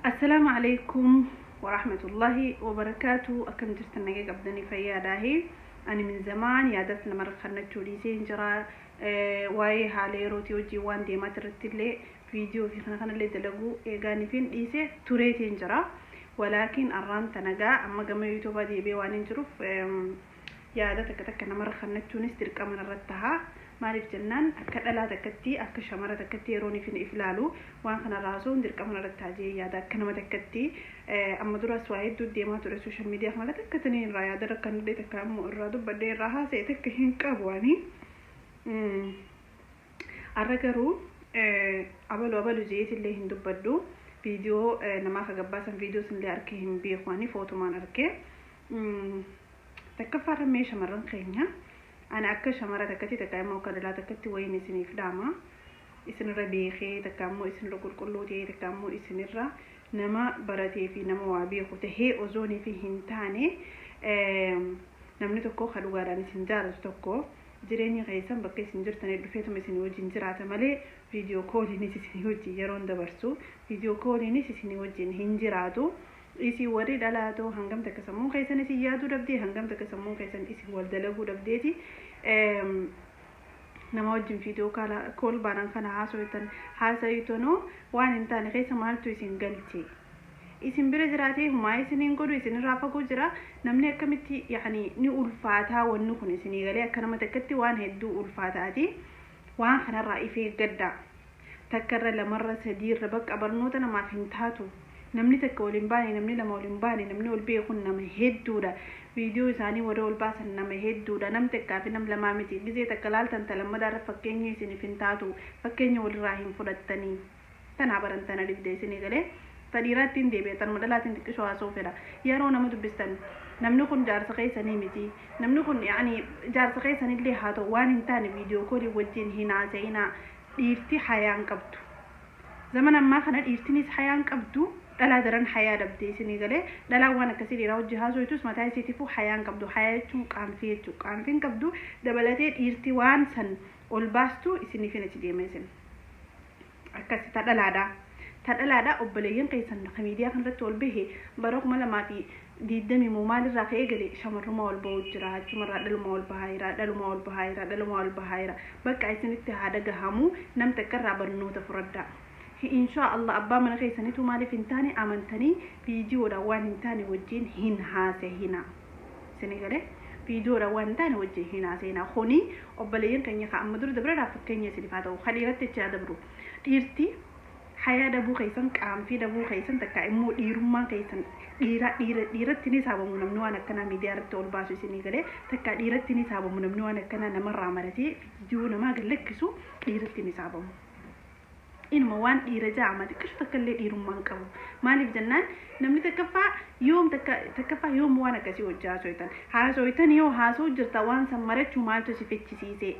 السلام عليكم ورحمة الله وبركاته. أكم جرتنا قبضني فياداهي أنا من زمان يادت لما رخنا توليسين جرا واي حالي روتي وجي وان دي ما ترتلي فيديو في خنا اللي دلقو إيجاني فين إيسه توريتين جرا ولكن أران تنجا أما جم يوتيوب دي بيوانين جروف يادت كتك أنا مرة خنا تونس ترك أمن رتها مالف جنان أكد لا تكتي أكد شمرة تكتي روني في إفلالو وان خنا رازون درك أمنا رتاجي يادا كنما تكتي أما درس واحد دو ديما ترى السوشيال ميديا خلا تكتني رايا درك كان دي تكام الرادو بدي راها سيتك هين كابواني أرجعوا أبلو زيت اللي هندو بدو فيديو نما خجباسا فيديو سنلي أركيهم بيخواني فوتو مان أركي تكفر ميش مرن خينيا أنا أكش مرة تكتي تكامو كذا تكتي وين يسني في داما يسني ربيخي تكامو يسني ركول كله تي تكامو يسني را نما براتي في نما وابيخو تهي أوزوني في هنتاني نمني تكو خلوا على نسنجار تكو جريني غيسان بقي سنجر تاني دفيتو مسني وجين جرات مالي فيديو كولي نسي سني وجي يرون دبرسو فيديو كولي نسي سني وجين هنجراتو isi wari dalato hangam takasammun kaysan isi yaadu dabdi hangam takasammun kaysan isi waldalagu dabdeeti nama wajjin video kala kol banan kana haasayitono waan intaane kaysa maaltu isin galchi isin bira jiraate huma isinin godu isin raafagu jira namni akkamitti yani ni ulfaata wannu kun isini galee akkanama takkatti waan hedduu ulfaataati waan kanarraa ifee gadda takkarra lamarra sadiirra bakka barnoota namaaf hin taatu namni takka waliin baane namni lama waliin baane namni wal beekun nama hedduudha viidiyoo isaanii warra wal baasan nama hedduudha nam takkaa fi nam lamaa miti gizee takka laaltan talamadaarra fakkeenya isiniif hin taatu fakkeenya walirraa hin fudhattanii tanaa barantana dibdee isinii galee tadhiiraatti hin deebi'atan madalaatiin xiqqishoo haasoo fedha yeroo nama dubbistan namni kun jaarsa keessanii miti namni kun yaani jaarsa keessanillee haa ta'u waan hin taane viidiyoo koolii wajjin hin haasa'inaa dhiirti hayaan qabdu zaman ammaa kana dhiirtinis hayaan qabdu dhala daran hayaa dabdee isinii galee dhalaa waan akkasii dhiiraa hojii haasooytus mataa isiitiifuu hayaan qabdu hayaa jechuun qaanfii jechuu qaanfiin qabdu dabalatee dhiirti waan san ol baastu isiniif hin achi deema isin akkasi tadhalaadha obboleeyyan keessan miidiyaa kanarratti ol bahe bara 2020 maalirraa ka'ee galee shamarruma ol bahuu jira achumarraa dhaluma ol bahaayira bakka isinitti haada gahamuu nam takkarraa barnoota furaddaa إن شاء الله أبا من غير سنتو مالي فينتاني أمنتني فيديو روان تاني وجين هنا سنغالي فيديو روان تاني وجين هنا خوني أبليين كان يخا أمدور دبرا رافق كان يسلفاتو خليرات تجادبرو إرتي حياة دبو خيسان كام في دبو خيسان تكا إمو إيرمان خيسان إيرات تني سابو منمنوانا كنا ميديارت تول باسو سنغالي تكا إيرات تني سابو منمنوانا كنا نمر عمرتي فيديو نما قلقسو إيرات تني سابو إن موان إيرجاع ما تكش تكلي إيرمان كم مالي بجنان نمني تكفى يوم وانا كسي وجاه سويتان ها سويتان يو ها سو جرتوان سمرت شو مالتو سيفتشي سيسي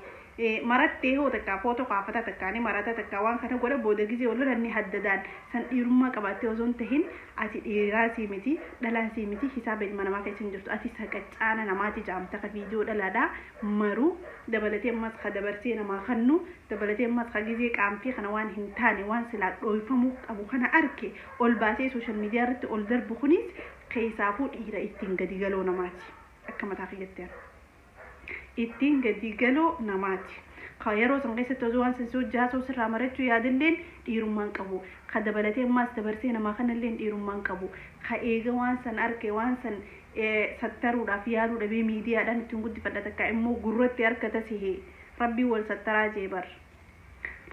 مرات تيهو تكا فوتو قافتا تكاني مرات تكاوان كنا قولا بودغيزي ولو لني حددان سن إيرما كباتي وزون تهين أتي إيراسي متي دلانسي متي حساب المانا ما كيسن جرتو أتي سكتانا نماتي جامتا فيديو دلادا مرو دبلتي مسخ دبرسي نما خنو دبلتي مسخ جيزي كامفي خنوان هنتاني وان سلاك رويفمو أبو خنا أركي أول باسي سوشال ميديا رت أول درب خنيس كيسافو إيرا إتنغدي غلو نماتي أكما تاقيتين إتنغدي غلو نماتي خيرو سنغيسة توزوان سنسو جاسو سر رامرتو يادلين ديرمان كبو خدبلتي ماس دبرسي نما خنلين ديرمان كبو خايغا وان سن أركي وان سن سترو رافيالو ربي ميديا دان تنقود فدتك إمو قررت يركتا سيهي ربي والسترا جيبر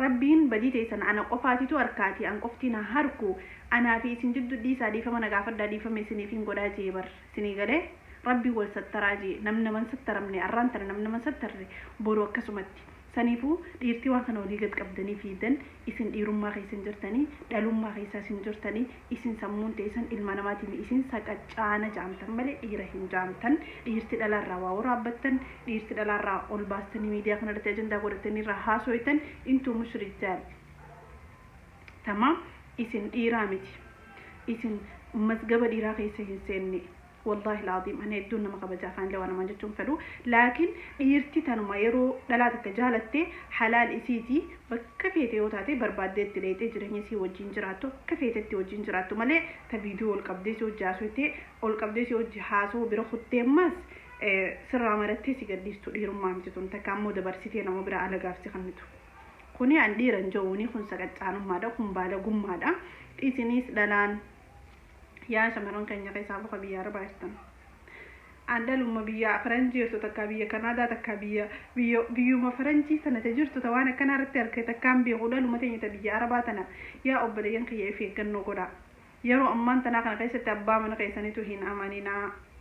ربين بديتي سن أنا قفاتي تو أركاتي أن قفتنا هاركو أنا في سنجد ديسا ديفا من غافر دا ديفا ميسيني فين قدا جيبر سنيغالي ربي والسترا جي نمنا من سترمني أرانتر نمنا من سترني بورو كسومتي سنيفو ديرتي وان كانوا ليغت قبدني فيدن إسن إيرما خيسن جرتني دالوما خيسا سنجرتني إسن سمون تيسن إلمانماتي مي إسن ساقاچانا جامتن ملي إيرهن جامتن ديرتي دلار راوا ورابتن ديرتي دلار را أولباستني ميديا كنا رتجن دا قرتني رحاسويتن انتو مش رجال تمام إسن إيرامتي إسن مسقبة إيرا خيسا هنسيني والله العظيم أنا يدون ما قبجا فان لو أنا ما جتهم فلو لكن إيرتي تنما يرو دلاتك جالتي حلال إسيتي بكفيتي وتاتي بربادت تليتي جرهني سي وجين جراتو كفيتي وجين جراتو مالي تفيديو القبديسي وجاسوتي والقبديسي وجحاسو برخوتي مس سر عمرتي سيقديستو ديرو مامتتون تكامو دبرسيتي نمو برا على قافتي خنتو كوني عندي رنجوني خون سقط عنو مادا خون بالا قم مادا إسنيس دلان يا شمرون كان يقي سابقا بيا رباستان عندلو ما بيا فرنجي تتكابيا كندا تكابيا بيو ما فرنجي سنة تجرت توانا كان رتر كي تكام بيغودا لما تيجي تبيا رباتنا يا أبليين كي في كنو كودا يرو أمان تنا كان قيس تبا من قيسني توهين أمانينا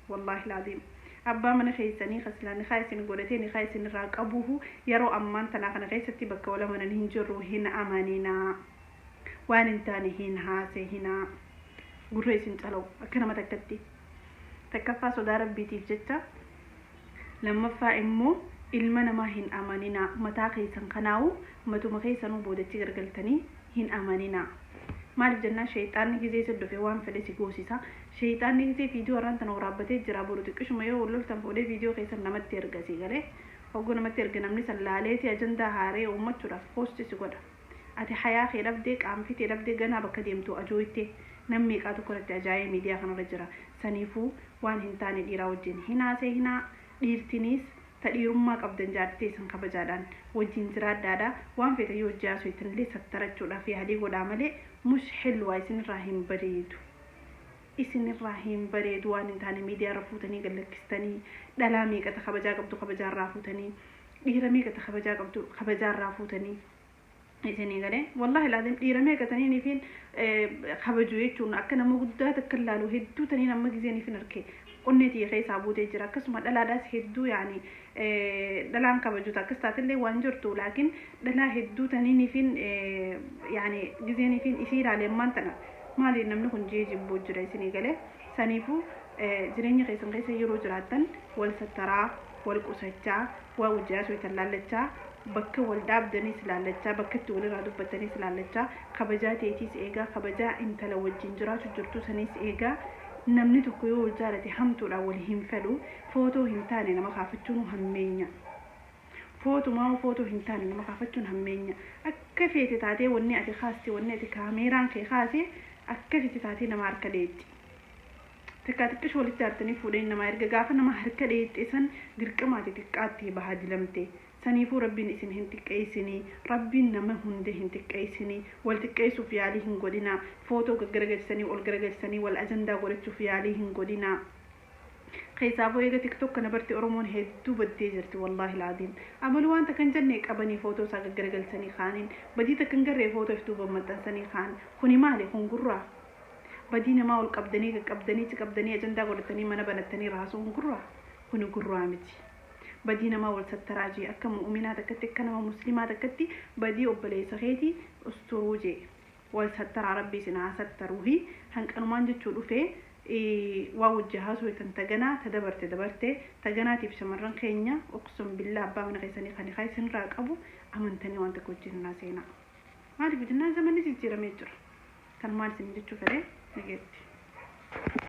والله العظيم أبا من خيسني خسلاني خايسني قولتيني خايسني راك أبوه يرو أمان تنا كان قيس تبكى ولا من نهنجرو هنا أمانينا وان انتاني هنا هاسي هنا قريسين تلو أكنا ما تكتي تكفى صدى ربي تيجتا لما فاهمو ilmana ma hin amanina mata kaysan kanaawu matu ma kaysan boodati gargaltani hin amanina mal janna shaytaan gizee saddofe waan fedhe si goosisa shaytaan gizee video ranta waraabbatee jira boruti qishuma yoo loltan boode video kaysan namatti ergasi gale oggo namatti erga namni sallaaleeti ajanda haaree ummachuudhaaf post si godha ati hayaa kee dhabdee qaamfitee dhabdee ganaa bakka deemtu ajooyte namni qaatu korratti ajaa'ee miidiyaa kanarra jira saniifuu waan hin taane dhiiraa wajjin hinaasee hinaa dhiirtinis tadhiirummaa qabdan jaartee san kabajaadhaan wajjin jiraadhaadha waan fedha yoo jaasu itinlee sattarachuudhaaf yaadii godhaa malee mush xilwaa isinirraa hin bareedu isinirraa hin bareedu waan hin taane miidiyaarra fuutanii gallakkistanii dhalaa meeqata kabajaa qabdu kabajaarraa fuutanii dhiira meeqata kabajaa qabdu kabajaarraa fuutanii isinii galee wallahi laazim dhiira meeqatanii nifiin kabaju jechuun akka nama guddaa takka laalu hedduu tanii nama gizeen ifin arkee qonneetii keessaa buutee jira akkasuma dhalaadhaas hedduu yaani dhalaan kabajuuta akkas taatellee waan jirtu laakiin dhalaa hedduu taniinifin yaani gizeenifin isii ilaalemmaan tana maali namni kun jee jibbuu jira isinii galee saniifuu jireenya keessan keessa yeroo jiraattan wal sattaraa wal qusachaa waa wajjaa soitan laallachaa bakka wal dhaabdaniis laallachaa bakka itti walirraa dubbattaniis laallachaa kabajaa teetiis eegaa kabajaa intala wajjin jiraatu jirtu saniis eegaa namni tokko yoo jaalate hamtuudha wal hin fedhu footoo hin taane nama kaafachuun hammeenya footoo hin taane nama kaafachuun hammeenya akka feete taatee wanni ati kaasti wanni ati kaameeraan kee kaase akka feete taatee nama harka dheetti takka xiqqoo walitti artanii fuudheen nama erga gaafa nama harka dheetti san dirqamaati xiqqaatti bahaa dilamte saniifuu rabbiin isin hin xiqqeessini rabbiin nama hunde hin xiqqeessini wal xiqqeessuuf yaalii hin godhina footoo gaggaragalchanii ol garagalchanii wal ajandaa godhachuuf yaalii hin godhina keessaafuu eega tiktok kana barti oromoon hedduu baddee jirti wallahi laadiin amalu wanta kan jenne qabanii footoo isaa gaggaragalchanii kaaniin badii takkan garree footoo iftuu bammaxxansanii kaan kuni maali kun gurraa badii namaa ol qabdanii ajandaa godhatanii mana banattanii raasuu kun gurraa miti بدي نما والستراجي أكم مؤمنات أكتي كنما مسلمات أكتي بدي أبلي سخيتي أستروجي والستر ربي سنا ستروه هنك أنا ما عندي تشوفه في ووجهاز ويتنتجنا تدبرت تجناتي في شمران خينيا أقسم بالله أبا من غيساني خاني خايسن راك أبو أمنتني وانت كوجه الناسينا ما أدري بدنا زمان نسيت جرا ميجر كان ما نسيت تشوفه نجيت